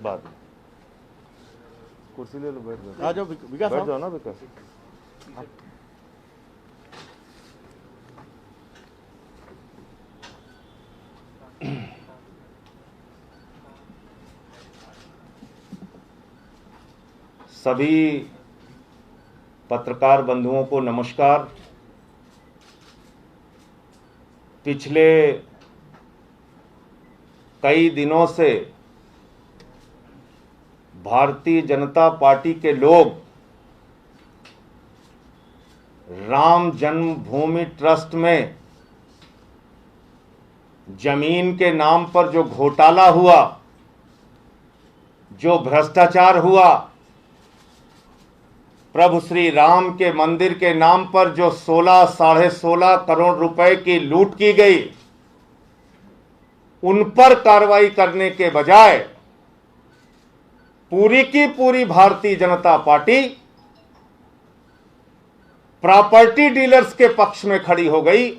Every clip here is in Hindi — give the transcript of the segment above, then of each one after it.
बाद में कुर्सी ले लो, बैठ जाओ। आ जाओ विकास, बैठ जाओ ना विकास। सभी पत्रकार बंधुओं को नमस्कार। पिछले कई दिनों से भारतीय जनता पार्टी के लोग राम जन्मभूमि ट्रस्ट में जमीन के नाम पर जो घोटाला हुआ, जो भ्रष्टाचार हुआ, प्रभु श्री राम के मंदिर के नाम पर जो 16 साढ़े 16 करोड़ रुपए की लूट की गई, उन पर कार्रवाई करने के बजाय पूरी की पूरी Bharatiya Janata party property dealers के पक्ष में खड़ी हो गई,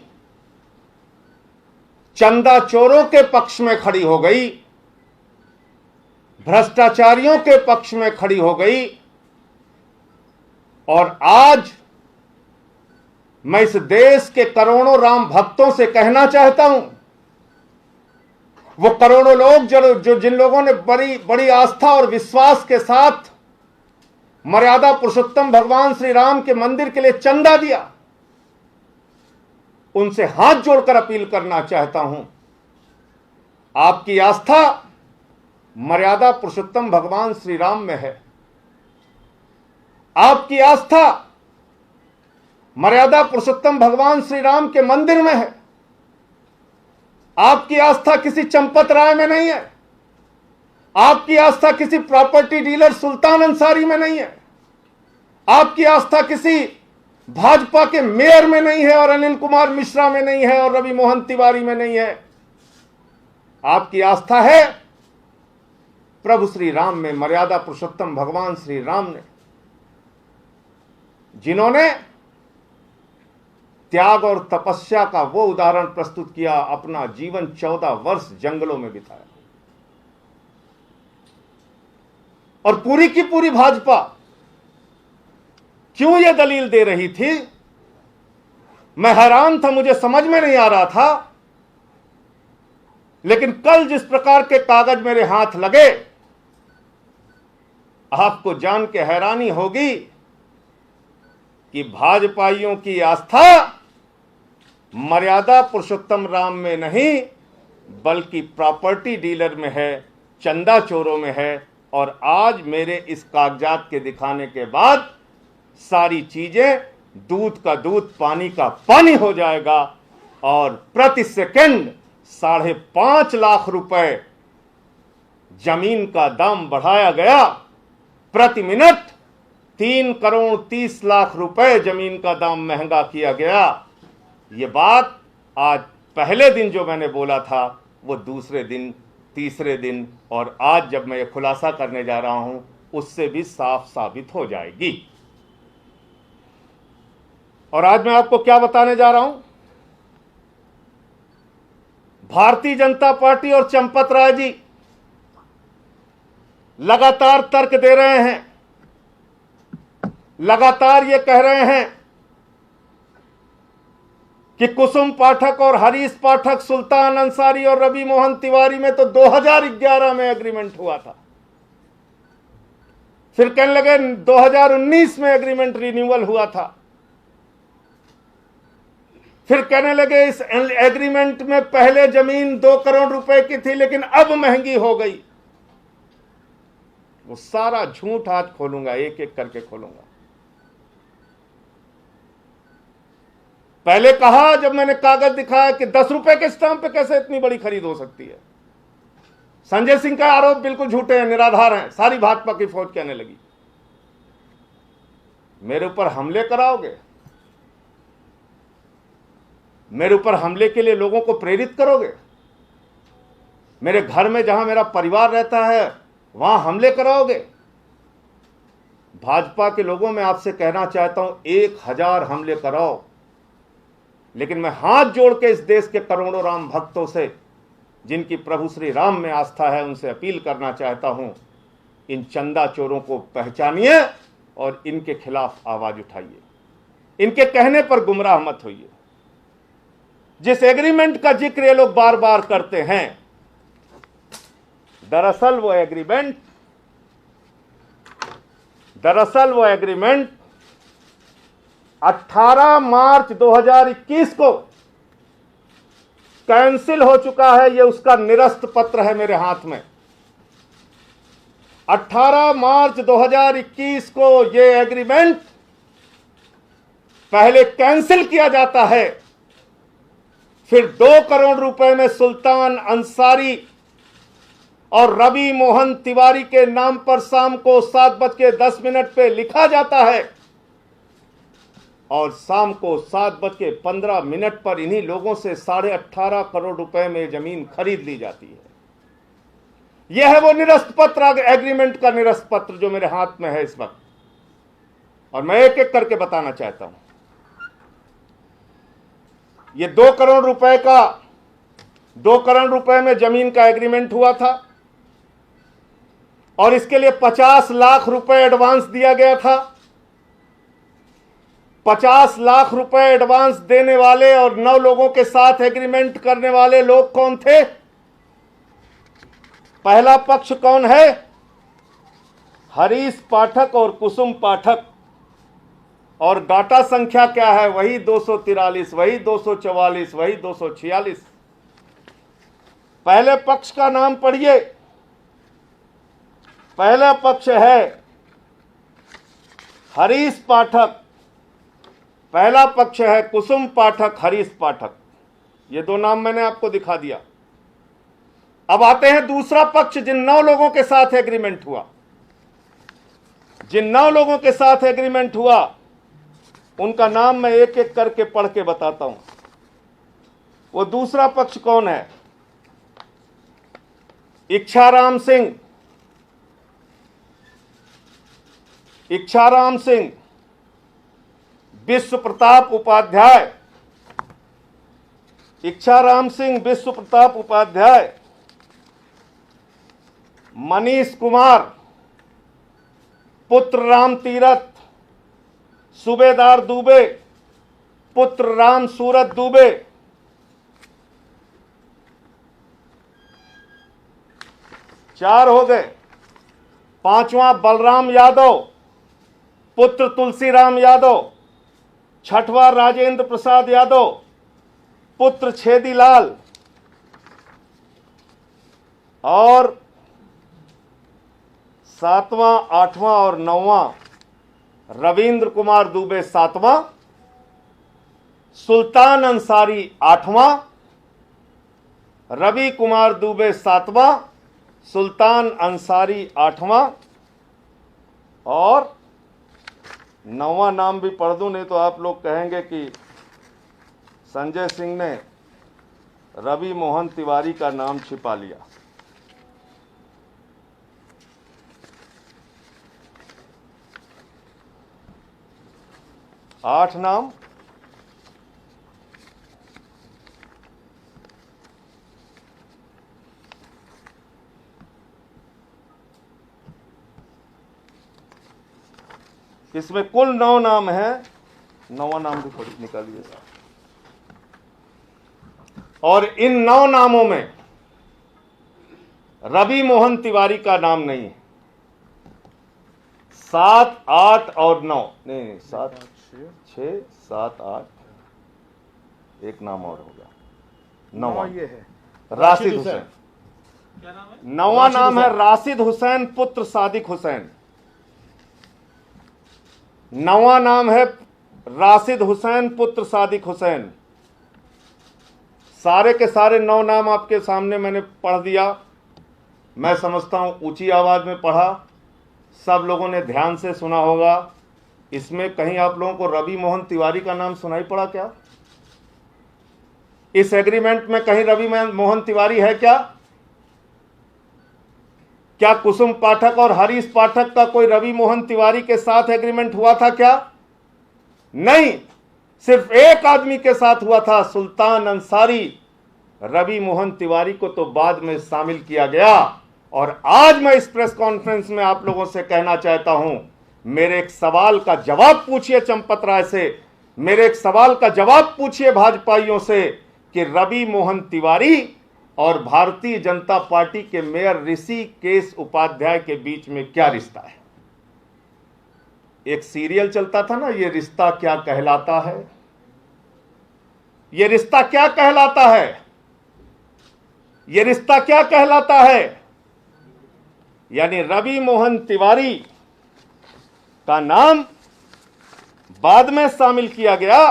चंदा चोरों के पक्ष में खड़ी हो गई, भ्रष्टाचारियों के पक्ष में खड़ी हो गई। और आज मैं इस देश के करोड़ों राम भक्तों से कहना चाहता हूं, वो करोड़ों लोग जो जिन लोगों ने बड़ी बड़ी आस्था और विश्वास के साथ मर्यादा पुरुषोत्तम भगवान श्री राम के मंदिर के लिए चंदा दिया, उनसे हाथ जोड़कर अपील करना चाहता हूं, आपकी आस्था मर्यादा पुरुषोत्तम भगवान श्री राम में है, आपकी आस्था मर्यादा पुरुषोत्तम भगवान श्री राम के मंदिर में है, आपकी आस्था किसी चंपत राय में नहीं है, आपकी आस्था किसी प्रॉपर्टी डीलर सुल्तान अंसारी में नहीं है, आपकी आस्था किसी भाजपा के मेयर में नहीं है और अनिल कुमार मिश्रा में नहीं है और रवि मोहन तिवारी में नहीं है। आपकी आस्था है प्रभु श्री राम में, मर्यादा पुरुषोत्तम भगवान श्री राम ने, जिन्होंने त्याग और तपस्या का वो उदाहरण प्रस्तुत किया, अपना जीवन 14 वर्ष जंगलों में बिताया। और पूरी की पूरी भाजपा क्यों यह दलील दे रही थी, मैं हैरान था, मुझे समझ में नहीं आ रहा था। लेकिन कल जिस प्रकार के कागज मेरे हाथ लगे, आपको जान के हैरानी होगी कि भाजपाइयों की आस्था मर्यादा पुरुषोत्तम राम में नहीं बल्कि प्रॉपर्टी डीलर में है, चंदा चोरों में है। और आज मेरे इस कागजात के दिखाने के बाद सारी चीजें दूध का दूध पानी का पानी हो जाएगा और प्रति सेकंड 5.5 लाख रुपए जमीन का दाम बढ़ाया गया, प्रति मिनट 3 करोड़ 30 लाख रुपए जमीन का दाम महंगा किया गया। ये बात आज पहले दिन जो मैंने बोला था वो दूसरे दिन, तीसरे दिन और आज जब मैं ये खुलासा करने जा रहा हूं उससे भी साफ साबित हो जाएगी। और आज मैं आपको क्या बताने जा रहा हूं, भारतीय जनता पार्टी और चंपत राय जी लगातार तर्क दे रहे हैं, लगातार ये कह रहे हैं कि कुसुम पाठक और हरीश पाठक, सुल्तान अंसारी और रवि मोहन तिवारी में तो 2011 में एग्रीमेंट हुआ था, फिर कहने लगे 2019 में एग्रीमेंट रिन्यूअल हुआ था, फिर कहने लगे इस एग्रीमेंट में पहले जमीन 2 करोड़ रुपए की थी लेकिन अब महंगी हो गई। वो सारा झूठ आज खोलूंगा, एक एक करके खोलूंगा। पहले कहा जब मैंने कागज दिखाया कि 10 रुपए के स्टाम्प पे कैसे इतनी बड़ी खरीद हो सकती है। संजय सिंह का आरोप बिल्कुल झूठे हैं, निराधार हैं, सारी भाजपा की फौज कहने लगी। मेरे ऊपर हमले कराओगे, मेरे ऊपर हमले के लिए लोगों को प्रेरित करोगे, मेरे घर में जहां मेरा परिवार रहता है वहां हमले कराओगे। भाजपा के लोगों में आपसे कहना चाहता हूं 1000 हमले कराओ, लेकिन मैं हाथ जोड़ के इस देश के करोड़ों राम भक्तों से जिनकी प्रभु श्री राम में आस्था है उनसे अपील करना चाहता हूं इन चंदा चोरों को पहचानिए और इनके खिलाफ आवाज उठाइए, इनके कहने पर गुमराह मत होइए। जिस एग्रीमेंट का जिक्र ये लोग बार बार करते हैं, दरअसल वो एग्रीमेंट 18 मार्च 2021 को कैंसिल हो चुका है। ये उसका निरस्त पत्र है मेरे हाथ में। 18 मार्च 2021 को ये एग्रीमेंट पहले कैंसिल किया जाता है, फिर 2 करोड़ रुपए में सुल्तान अंसारी और रवि मोहन तिवारी के नाम पर शाम को 7:10 पे लिखा जाता है और शाम को 7:15 पर इन्हीं लोगों से 18.5 करोड़ रुपए में जमीन खरीद ली जाती है। यह है वो निरस्त पत्र, एग्रीमेंट का निरस्त पत्र जो मेरे हाथ में है इस वक्त, और मैं एक एक करके बताना चाहता हूं। ये 2 करोड़ रुपए में जमीन का एग्रीमेंट हुआ था और इसके लिए 50 लाख रुपए एडवांस दिया गया था। 50 लाख रुपए एडवांस देने वाले और 9 लोगों के साथ एग्रीमेंट करने वाले लोग कौन थे? पहला पक्ष कौन है? हरीश पाठक और कुसुम पाठक, और डाटा संख्या क्या है? वही 243, वही 244, वही 246। पहले पक्ष का नाम पढ़िए। पहला पक्ष है हरीश पाठक, पहला पक्ष है कुसुम पाठक, हरीश पाठक। ये 2 नाम मैंने आपको दिखा दिया। अब आते हैं दूसरा पक्ष, जिन 9 लोगों के साथ एग्रीमेंट हुआ। जिन 9 लोगों के साथ एग्रीमेंट हुआ उनका नाम मैं एक एक करके पढ़ के बताता हूं। वो दूसरा पक्ष कौन है? इच्छाराम सिंह, विश्व प्रताप उपाध्याय, इच्छाराम सिंह विश्व प्रताप उपाध्याय, मनीष कुमार पुत्र राम तीरथ, सूबेदार दुबे पुत्र राम सूरत दुबे, चार हो गए। 5वां बलराम यादव पुत्र तुलसीराम यादव, 6वां राजेंद्र प्रसाद यादव पुत्र छेदीलाल, और 7वां, 8वां और 9वां रविंद्र कुमार दुबे 7वां, सुल्तान अंसारी 8वां, रवि कुमार दुबे 7वां, सुल्तान अंसारी 8वां, और 9वां नाम भी पढ़ दूं, नहीं तो आप लोग कहेंगे कि संजय सिंह ने रवि मोहन तिवारी का नाम छिपा लिया। आठ नाम इसमें कुल 9 नाम है। 9वां नाम भी पढ़ निकालिए। और इन 9 नामों में रवि मोहन तिवारी का नाम नहीं है। 7, 8 और 9 नहीं, 7, 6, 7, 8 एक नाम और होगा। 9वां ये है राशिद हुसैन। क्या नाम है? 9वां नाम है राशिद हुसैन पुत्र सादिक हुसैन। 9वां नाम है राशिद हुसैन पुत्र सादिक हुसैन। सारे के सारे 9 नाम आपके सामने मैंने पढ़ दिया। मैं समझता हूं ऊंची आवाज में पढ़ा, सब लोगों ने ध्यान से सुना होगा। इसमें कहीं आप लोगों को रवि मोहन तिवारी का नाम सुनाई पड़ा क्या? इस एग्रीमेंट में कहीं रवि मोहन तिवारी है क्या? क्या कुसुम पाठक और हरीश पाठक का कोई रवि मोहन तिवारी के साथ एग्रीमेंट हुआ था क्या? नहीं, सिर्फ एक आदमी के साथ हुआ था, सुल्तान अंसारी। रवि मोहन तिवारी को तो बाद में शामिल किया गया और आज मैं इस प्रेस कॉन्फ्रेंस में आप लोगों से कहना चाहता हूं, मेरे एक सवाल का जवाब पूछिए चंपत राय से, मेरे एक सवाल का जवाब पूछिए भाजपाइयों से कि रवि मोहन तिवारी और भारतीय जनता पार्टी के मेयर ऋषिकेश उपाध्याय के बीच में क्या रिश्ता है। एक सीरियल चलता था ना, ये रिश्ता क्या कहलाता है, ये रिश्ता क्या कहलाता है, ये रिश्ता क्या कहलाता है। यानी रवि मोहन तिवारी का नाम बाद में शामिल किया गया,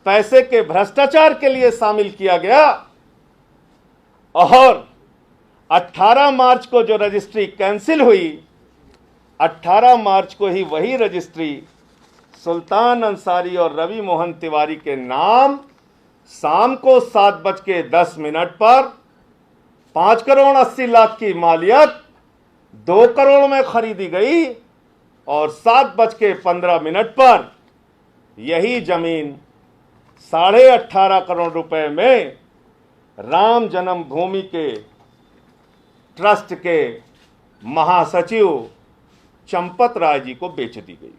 पैसे के भ्रष्टाचार के लिए शामिल किया गया, और 18 मार्च को जो रजिस्ट्री कैंसिल हुई, 18 मार्च को ही वही रजिस्ट्री सुल्तान अंसारी और रवि मोहन तिवारी के नाम शाम को 7:10 पर 5 करोड़ 80 लाख की मालियत 2 करोड़ में खरीदी गई और 7:15 पर यही जमीन 18.5 करोड़ रुपए में राम जन्मभूमि के ट्रस्ट के महासचिव चंपत राय जी को बेच दी गई।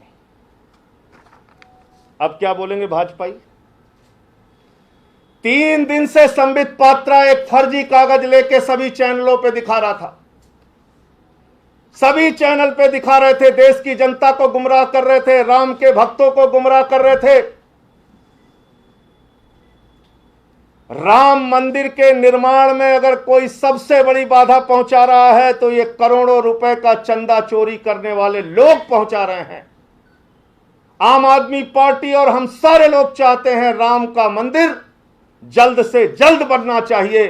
अब क्या बोलेंगे भाजपाई। 3 दिन से संबित पात्रा एक फर्जी कागज लेके सभी चैनलों पे दिखा रहा था, सभी चैनल पे दिखा रहे थे, देश की जनता को गुमराह कर रहे थे, राम के भक्तों को गुमराह कर रहे थे। राम मंदिर के निर्माण में अगर कोई सबसे बड़ी बाधा पहुंचा रहा है तो ये करोड़ों रुपए का चंदा चोरी करने वाले लोग पहुंचा रहे हैं। आम आदमी पार्टी और हम सारे लोग चाहते हैं राम का मंदिर जल्द से जल्द बनना चाहिए।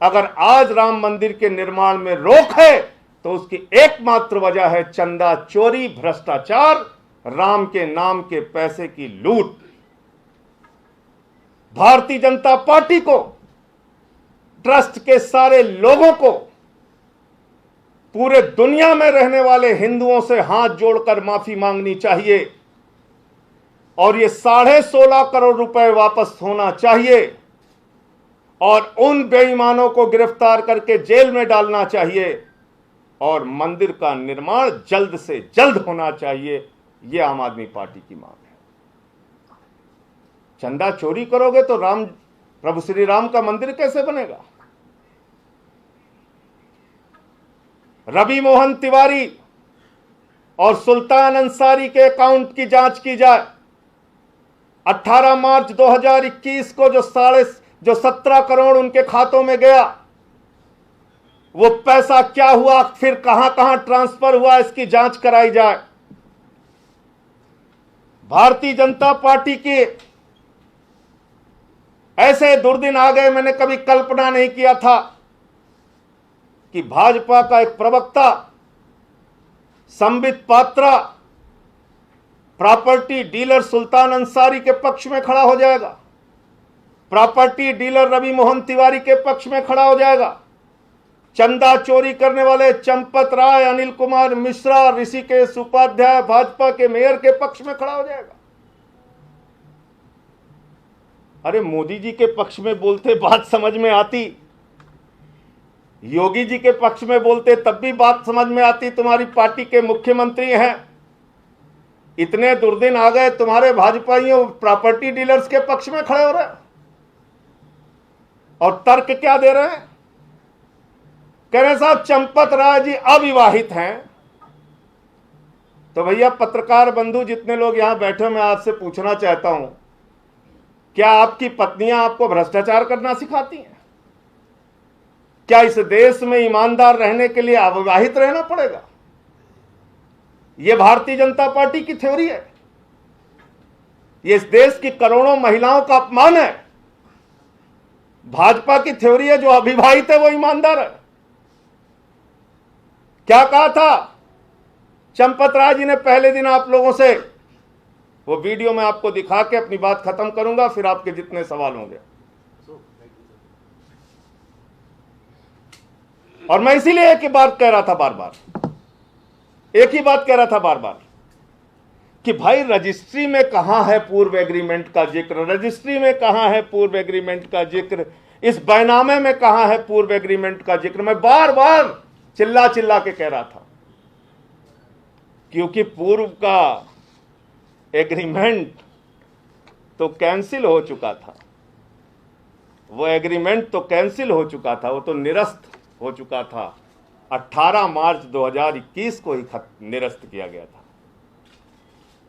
अगर आज राम मंदिर के निर्माण में रोक है तो उसकी एकमात्र वजह है चंदा चोरी, भ्रष्टाचार, राम के नाम के पैसे की लूट। भारतीय जनता पार्टी को, ट्रस्ट के सारे लोगों को, पूरे दुनिया में रहने वाले हिंदुओं से हाथ जोड़कर माफी मांगनी चाहिए और ये 16.5 करोड़ रुपए वापस होना चाहिए और उन बेईमानों को गिरफ्तार करके जेल में डालना चाहिए और मंदिर का निर्माण जल्द से जल्द होना चाहिए। यह आम आदमी पार्टी की मांग है। चंदा चोरी करोगे तो राम, प्रभु श्री राम का मंदिर कैसे बनेगा। रवि मोहन तिवारी और सुल्तान अंसारी के अकाउंट की जांच की जाए। 18 मार्च 2021 को जो 17 करोड़ उनके खातों में गया, वो पैसा क्या हुआ, फिर कहां कहां ट्रांसफर हुआ, इसकी जांच कराई जाए। भारतीय जनता पार्टी के ऐसे दुर्दिन आ गए, मैंने कभी कल्पना नहीं किया था कि भाजपा का एक प्रवक्ता संबित पात्रा प्रॉपर्टी डीलर सुल्तान अंसारी के पक्ष में खड़ा हो जाएगा, प्रॉपर्टी डीलर रवि मोहन तिवारी के पक्ष में खड़ा हो जाएगा, चंदा चोरी करने वाले चंपत राय, अनिल कुमार मिश्रा, ऋषिकेश उपाध्याय भाजपा के मेयर के पक्ष में खड़ा हो जाएगा। अरे मोदी जी के पक्ष में बोलते बात समझ में आती, योगी जी के पक्ष में बोलते तब भी बात समझ में आती, तुम्हारी पार्टी के मुख्यमंत्री हैं। इतने दुर्दिन आ गए, तुम्हारे भाजपाइयों प्रॉपर्टी डीलर्स के पक्ष में खड़े हो रहे हैं और तर्क क्या दे रहे हैं। कह रहे साहब चंपत राय जी अविवाहित हैं। तो भैया पत्रकार बंधु जितने लोग यहां बैठे, मैं आपसे पूछना चाहता हूं, क्या आपकी पत्नियां आपको भ्रष्टाचार करना सिखाती हैं? क्या इस देश में ईमानदार रहने के लिए अविवाहित रहना पड़ेगा? यह भारतीय जनता पार्टी की थ्योरी है, यह इस देश की करोड़ों महिलाओं का अपमान है। भाजपा की थ्योरी है जो अविवाहित है वो ईमानदार है। क्या कहा था चंपत राय जी ने पहले दिन आप लोगों से, वो वीडियो में आपको दिखा के अपनी बात खत्म करूंगा, फिर आपके जितने सवाल होंगे। और मैं इसीलिए एक ही बात कह रहा था बार बार, एक ही बात कह रहा था बार बार कि भाई रजिस्ट्री में कहां है पूर्व एग्रीमेंट का जिक्र, रजिस्ट्री में कहां है पूर्व एग्रीमेंट का जिक्र, इस बैनामे में कहां है पूर्व एग्रीमेंट का जिक्र। मैं बार बार चिल्ला चिल्ला के कह रहा था, क्योंकि पूर्व का एग्रीमेंट तो कैंसिल हो चुका था, वो एग्रीमेंट तो कैंसिल हो चुका था, वो तो निरस्त हो चुका था। 18 मार्च 2021 को ही निरस्त किया गया था।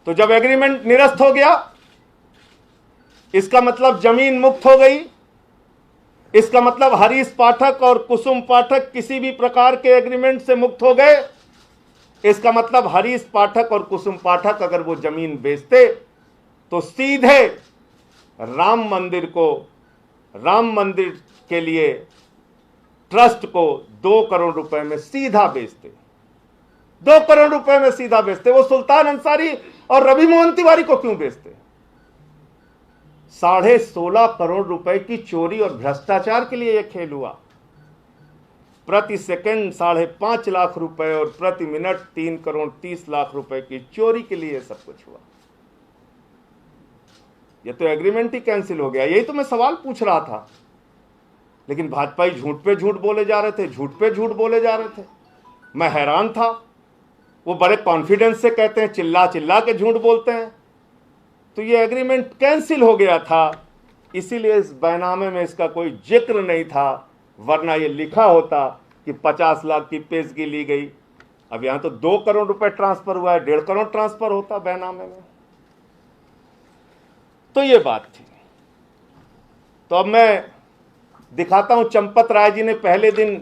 तो जब एग्रीमेंट निरस्त हो गया, इसका मतलब जमीन मुक्त हो गई, इसका मतलब हरीश पाठक और कुसुम पाठक किसी भी प्रकार के एग्रीमेंट से मुक्त हो गए। इसका मतलब हरीश पाठक और कुसुम पाठक अगर वो जमीन बेचते तो सीधे राम मंदिर के लिए ट्रस्ट को 2 करोड़ रुपए में सीधा बेचते, 2 करोड़ रुपए में सीधा बेचते। वो सुल्तान अंसारी और रवि मोहन तिवारी को क्यों बेचते? 16.5 करोड़ रुपए की चोरी और भ्रष्टाचार के लिए यह खेल हुआ। प्रति सेकंड 5.5 लाख रुपए और प्रति मिनट 3 करोड़ 30 लाख रुपए की चोरी के लिए सब कुछ हुआ। यह तो एग्रीमेंट ही कैंसिल हो गया। यही तो मैं सवाल पूछ रहा था, लेकिन भाजपाई झूठ पे झूठ बोले जा रहे थे, झूठ पे झूठ बोले जा रहे थे। मैं हैरान था। वो बड़े कॉन्फिडेंस से कहते हैं, चिल्ला चिल्ला के झूठ बोलते हैं। तो ये एग्रीमेंट कैंसिल हो गया था, इसीलिए इस बैनामे में इसका कोई जिक्र नहीं था, वरना ये लिखा होता कि 50 लाख की पेशगी ली गई। अब यहां तो 2 करोड़ रुपए ट्रांसफर हुआ है, 1.5 करोड़ ट्रांसफर होता बैनामे में। तो ये बात थी। तो अब मैं दिखाता हूं, चंपत राय जी ने पहले दिन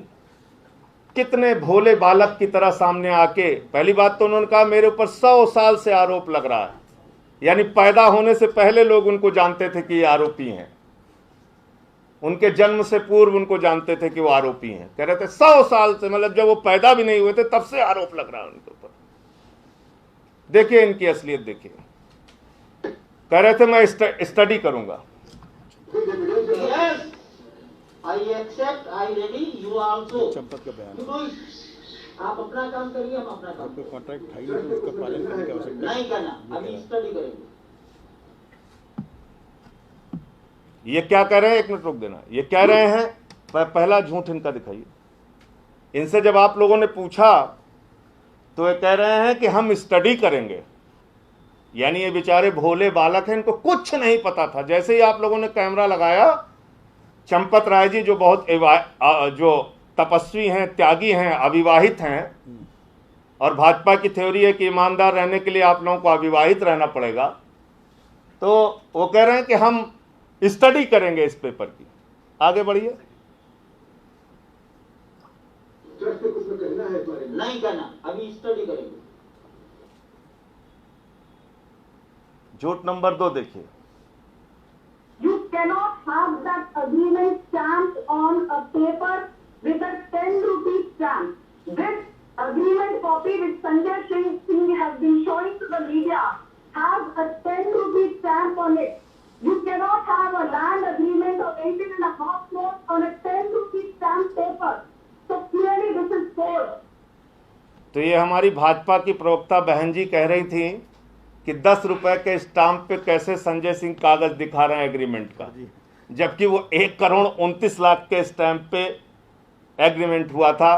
कितने भोले बालक की तरह सामने आके, पहली बात तो उन्होंने कहा मेरे ऊपर 100 साल से आरोप लग रहा है, यानी पैदा होने से पहले लोग उनको जानते थे कि ये आरोपी हैं, उनके जन्म से पूर्व उनको जानते थे कि वो आरोपी हैं। कह रहे थे 100 साल से, मतलब जब वो पैदा भी नहीं हुए थे तब से आरोप लग रहा है उनके ऊपर। देखिए इनकी असलियत देखिए। कह रहे थे मैं स्टडी करूंगा। I accept, I ready, you also. Champat का बयान You do it. आप अपना काम करिए, हम अपना काम आपको कॉन्ट्रैक्ट है ही नहीं, तो उसका पालन करने की आवश्यकता नहीं करना। अभी स्टडी करेंगे। ये क्या कह रहे हैं, एक मिनट रोक देना। ये कह रहे हैं, पहला झूठ इनका दिखाइए। इनसे जब आप लोगों ने पूछा तो ये कह रहे हैं कि हम स्टडी करेंगे, यानी ये बेचारे भोले बालक हैं, इनको कुछ नहीं पता था। जैसे ही आप लोगों ने कैमरा लगाया, चंपत राय जी जो बहुत जो तपस्वी हैं, त्यागी हैं, अविवाहित हैं, और भाजपा की थ्योरी है कि ईमानदार रहने के लिए आप लोगों को अविवाहित रहना पड़ेगा, तो वो कह रहे हैं कि हम स्टडी करेंगे इस पेपर की। आगे बढ़िए। नहीं करना, अभी स्टडी करेंगे। झूठ नंबर 2 देखिए। You cannot have that agreement stamped on a paper with a 10 rupee stamp. This agreement copy which Sanjay Singh has been showing to the media has a 10 rupee stamp on it. You cannot have a land agreement of 18.5 crores on a 10 rupee stamp paper. So clearly this is fraud. तो ये हमारी भाजपा की प्रवक्ता बहन जी कह रही थी कि 10 रुपए के स्टाम्प पे कैसे संजय सिंह कागज दिखा रहे हैं एग्रीमेंट का, जबकि वो 1 करोड़ 29 लाख के स्टैंप पे एग्रीमेंट हुआ था।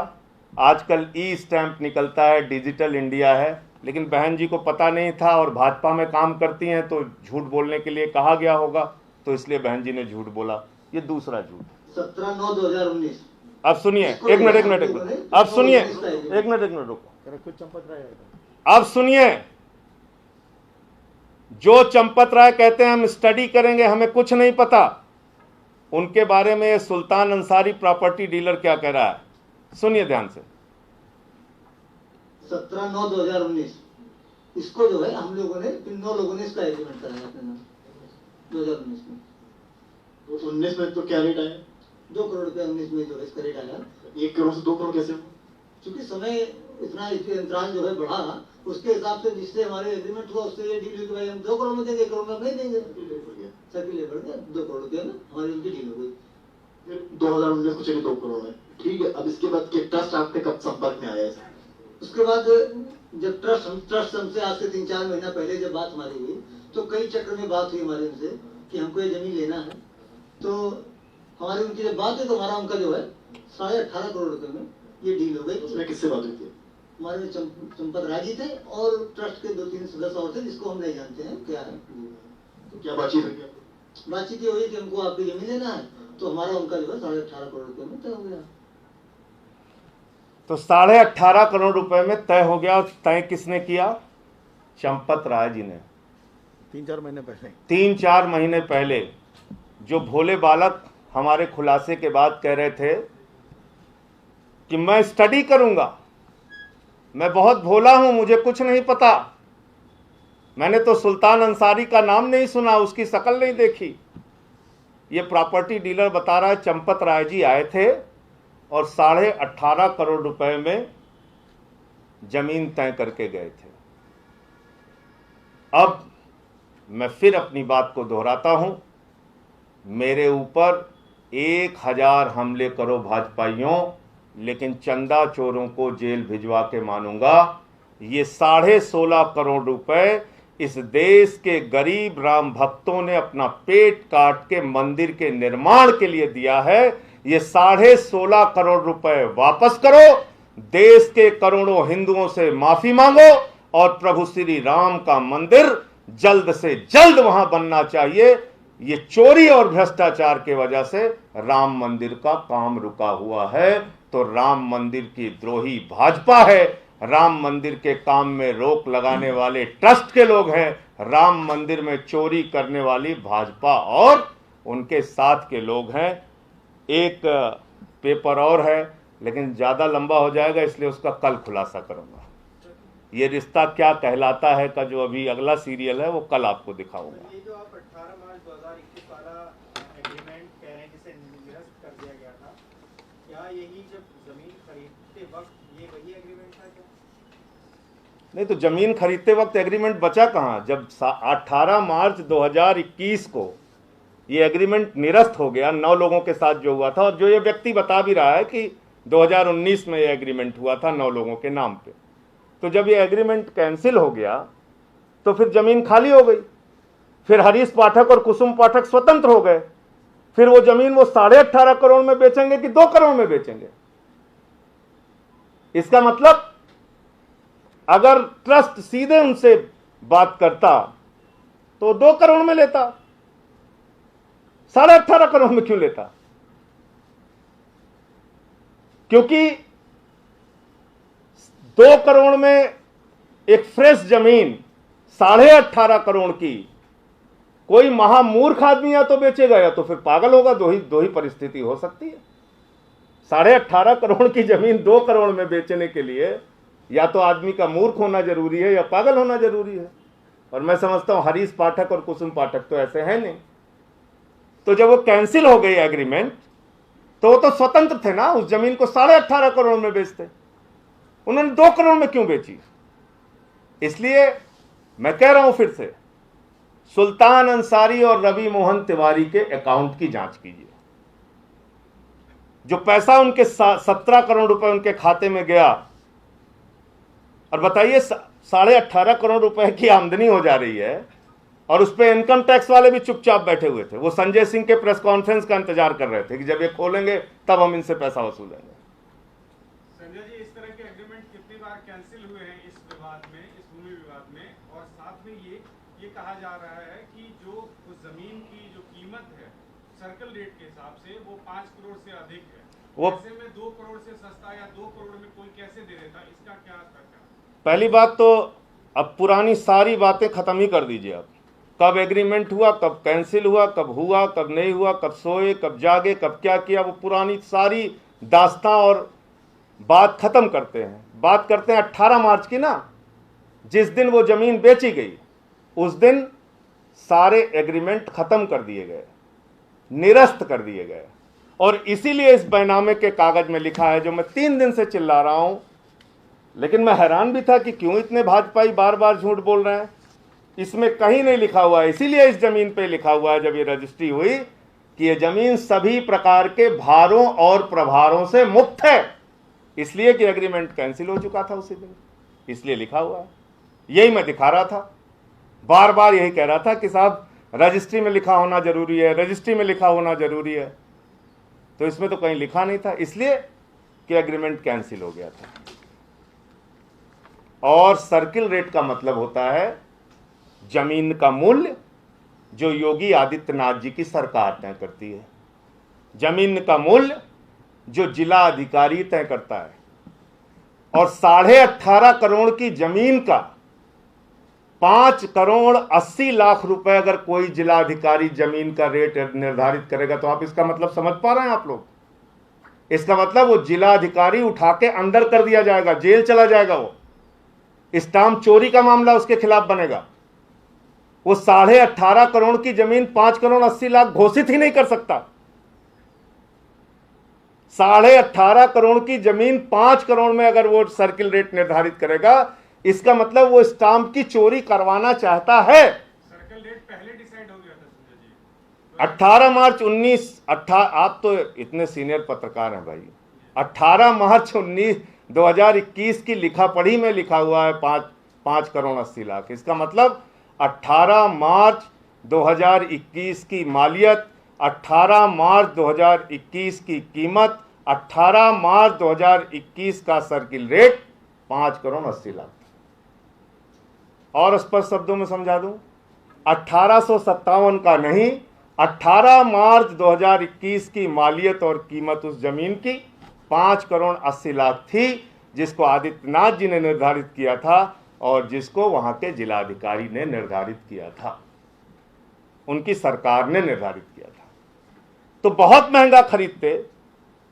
आजकल ई स्टैंप निकलता है, डिजिटल इंडिया है, लेकिन बहन जी को पता नहीं था और भाजपा में काम करती हैं तो झूठ बोलने के लिए कहा गया होगा, तो इसलिए बहन जी ने झूठ बोला। ये दूसरा झूठ। 17/9/2019। अब सुनिए, एक मिनट अब सुनिए, एक मिनट रुको। चंपत राय अब सुनिए, जो चंपत राय कहते हैं हम स्टडी करेंगे, हमें कुछ नहीं पता, उनके बारे में ये सुल्तान अंसारी प्रॉपर्टी डीलर क्या कह रहा है, सुनिए ध्यान से। 17/9/2019 इसको जो है हम लोगों ने 9 लोगों ने इसका एग्रीमेंट कराया अपने नाम 2019 में। तो 19 में तो क्या रेट आया? 2 करोड़ रुपया 19 में जो है इसका रेट आया। 1 करोड़ से 2 करोड़ कैसे हुआ? क्योंकि समय इतना अंतराल जो है बढ़ा, उसके हिसाब से जिससे हमारे एग्रीमेंट हुआ उससे ये डील हुई कि भाई हम 2 करोड़ में देंगे, 1 करोड़ में हम नहीं देंगे। सर्किल बढ़ गया, 2 करोड़ रुपया में हमारी उनकी डील हो गई। 2019 को चलिए 2 करोड़ है, ठीक है। अब इसके बाद के ट्रस्ट आपके कब संपर्क में आया है? उसके बाद जब ट्रस्ट हमसे आज से 3-4 महीना पहले जब बात हमारी हुई, तो कई चक्र में बात हुई हमारे उनसे कि हमको ये जमीन लेना है। तो हमारी उनकी जब बात हुई तो हमारा उनका जो है 18.5 करोड़ रुपए में ये डील हो गई। उसमें किससे बात हुई थी? हमारे चंपत राय जी थे और ट्रस्ट के 2-3 सदस्य और थे जिसको हम नहीं जानते हैं क्या है। तो क्या बातचीत हुई आपको? बातचीत ये हुई कि हमको आपकी जमीन लेना है, तो हमारा उनका जो है 18.5 करोड़ रुपए में तय हो गया। तो 18.5 करोड़ रुपए में तय हो गया। तय किसने किया? चंपत राय जी ने। 3-4 महीने पहले 3-4 महीने पहले जो भोले बालक हमारे खुलासे के बाद कह रहे थे कि मैं स्टडी करूंगा, मैं बहुत भोला हूं, मुझे कुछ नहीं पता, मैंने तो सुल्तान अंसारी का नाम नहीं सुना, उसकी शक्ल नहीं देखी। ये प्रॉपर्टी डीलर बता रहा है चंपत राय जी आए थे और 18.5 करोड़ रुपए में जमीन तय करके गए थे। अब मैं फिर अपनी बात को दोहराता हूं, मेरे ऊपर 1000 हमले करो भाजपाइयों, लेकिन चंदा चोरों को जेल भिजवा के मानूंगा। ये 16.5 करोड़ रुपए इस देश के गरीब राम भक्तों ने अपना पेट काट के मंदिर के निर्माण के लिए दिया है। ये 16.5 करोड़ रुपए वापस करो, देश के करोड़ों हिंदुओं से माफी मांगो और प्रभु श्री राम का मंदिर जल्द से जल्द वहां बनना चाहिए। ये चोरी और भ्रष्टाचार के वजह से राम मंदिर का काम रुका हुआ है। तो राम मंदिर की द्रोही भाजपा है, राम मंदिर के काम में रोक लगाने वाले ट्रस्ट के लोग हैं, राम मंदिर में चोरी करने वाली भाजपा और उनके साथ के लोग हैं। एक पेपर और है, लेकिन ज्यादा लंबा हो जाएगा, इसलिए उसका कल खुलासा करूंगा। ये रिश्ता क्या कहलाता है का जो अभी अगला सीरियल है वो कल आपको दिखाऊंगा। ये जो आप 18 मार्च 2021 वाला एग्रीमेंट कह रहे हैं जिसे निरस्त कर दिया गया था, क्या यही जब जमीन खरीदते वक्त ये वही एग्रीमेंट था क्या? नहीं, तो जमीन खरीदते वक्त एग्रीमेंट बचा कहां? जब 18 मार्च 2021 को ये एग्रीमेंट निरस्त हो गया, 9 लोगों के साथ जो हुआ था, और जो ये व्यक्ति बता भी रहा है कि 2019 में ये एग्रीमेंट हुआ था 9 लोगों के नाम पे। तो जब ये एग्रीमेंट कैंसिल हो गया तो फिर जमीन खाली हो गई, फिर हरीश पाठक और कुसुम पाठक स्वतंत्र हो गए। फिर वो जमीन वो 18.5 करोड़ में बेचेंगे कि 2 करोड़ में बेचेंगे? इसका मतलब अगर ट्रस्ट सीधे उनसे बात करता तो 2 करोड़ में लेता, 18.5 करोड़ में क्यों लेता? क्योंकि 2 करोड़ में एक फ्रेश जमीन 18.5 करोड़ की कोई महामूर्ख आदमी या तो बेचेगा या तो फिर पागल होगा। दो ही परिस्थिति हो सकती है। 18.5 करोड़ की जमीन 2 करोड़ में बेचने के लिए या तो आदमी का मूर्ख होना जरूरी है या पागल होना जरूरी है। और मैं समझता हूं हरीश पाठक और कुसुम पाठक तो ऐसे हैं नहीं। तो जब वो कैंसिल हो गई एग्रीमेंट तो वो तो स्वतंत्र थे ना, उस जमीन को 18.5 करोड़ में बेचते, उन्होंने 2 करोड़ में क्यों बेची? इसलिए मैं कह रहा हूं फिर से, सुल्तान अंसारी और रवि मोहन तिवारी के अकाउंट की जांच कीजिए। जो पैसा उनके 17 करोड़ रुपए उनके खाते में गया, और बताइए 18.5 करोड़ रुपए की आमदनी हो जा रही है और उस पर इनकम टैक्स वाले भी चुपचाप बैठे हुए थे। वो संजय सिंह के प्रेस कॉन्फ्रेंस का इंतजार कर रहे थे कि जब ये खोलेंगे तब हम इनसे पैसा वसूलेंगे। संजय जी, इस तरह के एग्रीमेंट कितनी बार कैंसिल हुए हैं इस विवाद में, इस भूमि विवाद में, और साथ में ये कहा जा रहा है कि जो उस जमीन की जो कीमत है सर्कल रेट के हिसाब से वो 5 करोड़ से अधिक है। वो ऐसे में 2 करोड़ से सस्ता या 2 करोड़ में कोई कैसे दे देता? इसका क्या तर्क है? पहली बात तो अब पुरानी सारी बातें खत्म ही कर दीजिए। अब कब एग्रीमेंट हुआ, कब कैंसिल हुआ, कब हुआ, कब नहीं हुआ, कब सोए, कब जागे, कब क्या किया, वो पुरानी सारी दास्तां और बात खत्म करते हैं। बात करते हैं 18 मार्च की ना, जिस दिन वो जमीन बेची गई उस दिन सारे एग्रीमेंट खत्म कर दिए गए, निरस्त कर दिए गए। और इसीलिए इस बैनामे के कागज में लिखा है, जो मैं 3 दिन से चिल्ला रहा हूं, लेकिन मैं हैरान भी था कि क्यों इतने भाजपाई बार बार झूठ बोल रहे हैं। इसमें कहीं नहीं लिखा हुआ है, इसीलिए इस जमीन पे लिखा हुआ है जब ये रजिस्ट्री हुई कि ये जमीन सभी प्रकार के भारों और प्रभारों से मुक्त है, इसलिए कि एग्रीमेंट कैंसिल हो चुका था उसी दिन, इसलिए लिखा हुआ है। यही मैं दिखा रहा था, बार बार यही कह रहा था कि साहब रजिस्ट्री में लिखा होना जरूरी है, रजिस्ट्री में लिखा होना जरूरी है। तो इसमें तो कहीं लिखा नहीं था, इसलिए कि एग्रीमेंट कैंसिल हो गया था। और सर्किल रेट का मतलब होता है जमीन का मूल्य जो योगी आदित्यनाथ जी की सरकार तय करती है, जमीन का मूल्य जो जिला अधिकारी तय करता है। और 18.5 करोड़ की जमीन का 5 करोड़ 80 लाख रुपए अगर कोई जिला अधिकारी जमीन का रेट निर्धारित करेगा, तो आप इसका मतलब समझ पा रहे हैं आप लोग? इसका मतलब वो जिला अधिकारी उठा के अंदर कर दिया जाएगा, जेल चला जाएगा, वो स्टाम्प चोरी का मामला उसके खिलाफ बनेगा। वो 18.5 करोड़ की जमीन 5 करोड़ 80 लाख घोषित ही नहीं कर सकता। 18.5 करोड़ की जमीन 5 करोड़ में अगर वो सर्किल रेट निर्धारित करेगा, इसका मतलब वो स्टाम्प की चोरी करवाना चाहता है। सर्कल रेट पहले डिसाइड हो गया था संजय जी। 18 मार्च आप तो इतने सीनियर पत्रकार हैं भाई। 18 मार्च 2021 की लिखा पढ़ी में लिखा हुआ है 5 करोड़ 80 लाख। इसका मतलब 18 मार्च 2021 की मालियत, 18 मार्च 2021 की कीमत, 18 मार्च 2021 का सर्किल रेट 5 करोड़ 80 लाख। और स्पष्ट शब्दों में समझा दूं, 1857 का नहीं, 18 मार्च 2021 की मालियत और कीमत उस जमीन की 5 करोड़ 80 लाख थी, जिसको आदित्यनाथ जी ने निर्धारित किया था और जिसको वहां के जिलाधिकारी ने निर्धारित किया था, उनकी सरकार ने निर्धारित किया था। तो बहुत महंगा खरीदते।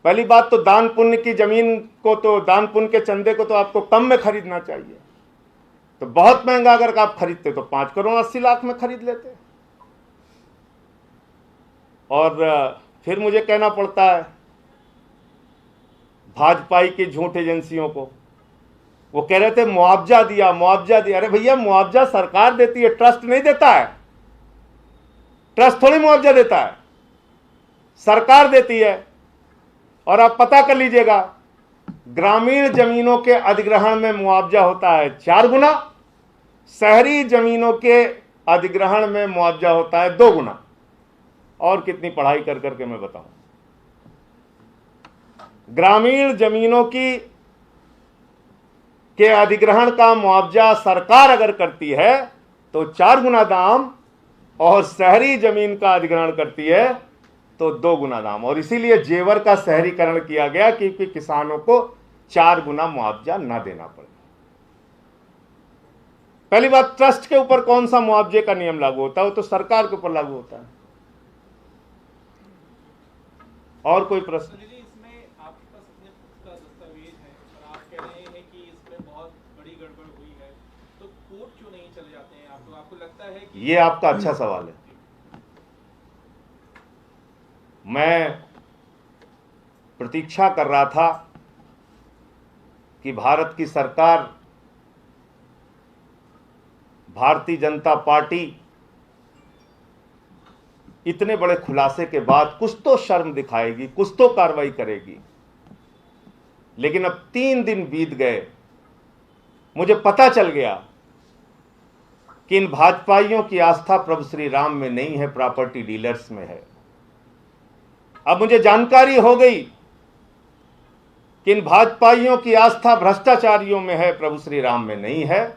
पहली बात तो दान पुण्य की जमीन को, तो दान पुण्य के चंदे को तो आपको कम में खरीदना चाहिए। तो बहुत महंगा अगर आप खरीदते तो 5 करोड़ 80 लाख में खरीद लेते। और फिर मुझे कहना पड़ता है भाजपाई की झूठ एजेंसियों को, वो कह रहे थे मुआवजा दिया, मुआवजा दिया। अरे भैया, मुआवजा सरकार देती है, ट्रस्ट नहीं देता है। ट्रस्ट थोड़ी मुआवजा देता है, सरकार देती है। और आप पता कर लीजिएगा, ग्रामीण जमीनों के अधिग्रहण में मुआवजा होता है 4 गुना, शहरी जमीनों के अधिग्रहण में मुआवजा होता है 2 गुना। और कितनी पढ़ाई कर करके मैं बताऊं। ग्रामीण जमीनों के अधिग्रहण का मुआवजा सरकार अगर करती है तो 4 गुना दाम, और शहरी जमीन का अधिग्रहण करती है तो 2 गुना दाम। और इसीलिए जेवर का शहरीकरण किया गया क्योंकि किसानों को 4 गुना मुआवजा न देना पड़े। पहली बात, ट्रस्ट के ऊपर कौन सा मुआवजे का नियम लागू होता है? वो तो सरकार के ऊपर लागू होता है। और कोई प्रश्न? इसमें आपके पास अपने का दस्तावेज है और आप कह रहे हैं कि इसमें बहुत बड़ी गड़बड़ हुई है, तो कोर्ट क्यों नहीं चले जाते हैं? आपको लगता है कि ये आपका अच्छा सवाल है। मैं प्रतीक्षा कर रहा था कि भारत की सरकार, भारतीय जनता पार्टी इतने बड़े खुलासे के बाद कुछ तो शर्म दिखाएगी, कुछ तो कार्रवाई करेगी। लेकिन अब 3 दिन बीत गए, मुझे पता चल गया कि इन भाजपाइयों की आस्था प्रभु श्री राम में नहीं है, प्रॉपर्टी डीलर्स में है। अब मुझे जानकारी हो गई कि इन भाजपाइयों की आस्था भ्रष्टाचारियों में है, प्रभु श्री राम में नहीं है।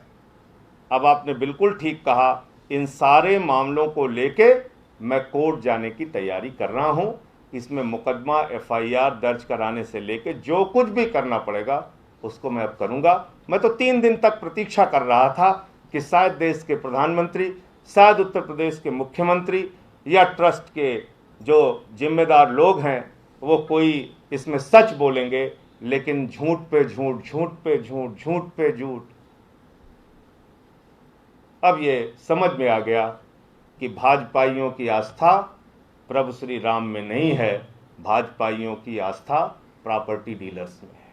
अब आपने बिल्कुल ठीक कहा, इन सारे मामलों को लेके मैं कोर्ट जाने की तैयारी कर रहा हूं। इसमें मुकदमा FIR दर्ज कराने से लेके जो कुछ भी करना पड़ेगा उसको मैं अब करूंगा। मैं तो 3 दिन तक प्रतीक्षा कर रहा था कि शायद देश के प्रधानमंत्री, शायद उत्तर प्रदेश के मुख्यमंत्री या ट्रस्ट के जो जिम्मेदार लोग हैं वो कोई इसमें सच बोलेंगे। लेकिन झूठ पे झूठ, झूठ पे झूठ, झूठ पे झूठ। अब ये समझ में आ गया कि भाजपाइयों की आस्था प्रभु श्री राम में नहीं है, भाजपाइयों की आस्था प्रॉपर्टी डीलर्स में है।